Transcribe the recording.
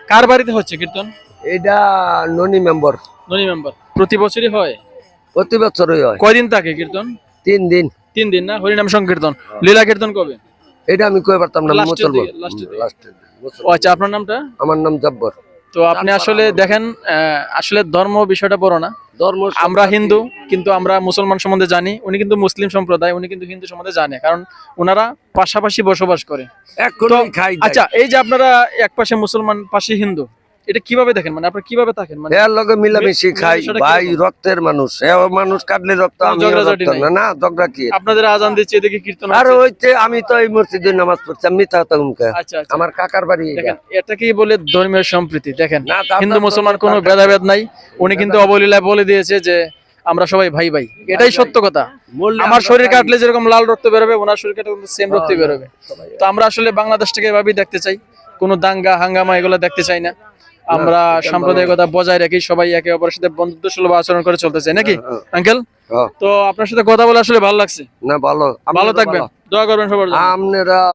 কার বাড়িতে হচ্ছে কীর্তন? এটা ননি মেম্বার ননি মেম্বার। প্রতি বছরই হয়? প্রতি বছরই হয়। কয়দিন থাকে কীর্তন? 3 দিন। 3 দিন না? হরিনাম সংকীর্তন, লীলা কীর্তন কবে? এটা আমি কই পারতাম না, লাস্টের মুসলমান। দিকে, লাস্টের দিকে। লাস্টের ও আচ্ছা, আপনার নামটা? আমার নাম জব্বর। তো আপনি আসলে দেখেন, আসলে ধর্ম বিষয়টা বড় না। ধর্ম আমরা হিন্দু, কিন্তু আমরা মুসলমান সম্বন্ধে জানি। উনি কিন্তু মুসলিম সম্প্রদায়, উনি কিন্তু হিন্দু সম্বন্ধে জানে, কারণ ওনারা পাশাপাশি বসবাস করে। এখনই খাই। আচ্ছা, এই যে আপনারা এক পাশে মুসলমান পাশে হিন্দু, এটা কিভাবে দেখেন? মানে আপনারা কিভাবে থাকেন? মানে এর লগে মিলামিশি খাই মিলামিশাটা ভাই, কিরকম? রক্তের মানুষ। এ মানুষ কাটলে রক্ত, কোনো আমি ঝগড়াঝাটি রক্ত নাই? না। না ঝগড়া কি? আপনাদের আজান দিচ্ছে, এদিকে কীর্তন আর হচ্ছে। হইতে আমি তো এই মসজিদে নামাজ পড়ছি, আমি মিথ্যা কথা মুখে। আচ্ছা আচ্ছা, আমার কাকার বাড়ি এটা। দেখেন এটাকেই বলে ধর্মীয় সম্প্রীতি। দেখেন না, তা হিন্দু আপনার মুসলমান তো- কোনো ভেদাভেদ নাই। উনি কিন্তু অবলীলায় বলে দিয়েছে যে আমরা সবাই ভাই ভাই, এটাই সত্য কথা। মূল্যে আমার আমরা শরীর খাই। কাটলে যেরকম লাল রক্ত বেরোবে, ওনার শরীর কাটলে সেম রক্ত বেরোবে। তো আমরা আসলে বাংলাদেশটাকে এভাবেই দেখতে চাই, কোনো দাঙ্গা হাঙ্গামা এগুলো দেখতে চাই না। আমরা সাম্প্রদায়িকতা বজায় রেখে সবাই একে অপরের সাথে বন্ধুত্ব সুলভ আচরণ করে চলতে চাই, নাকি আঙ্কেল? হ্যাঁ। তো আপনার সাথে কথা বলে আসলে ভালো লাগছে। না ভালো, ভালো থাকবেন, দোয়া করবেন সবার জন্য। আপনারা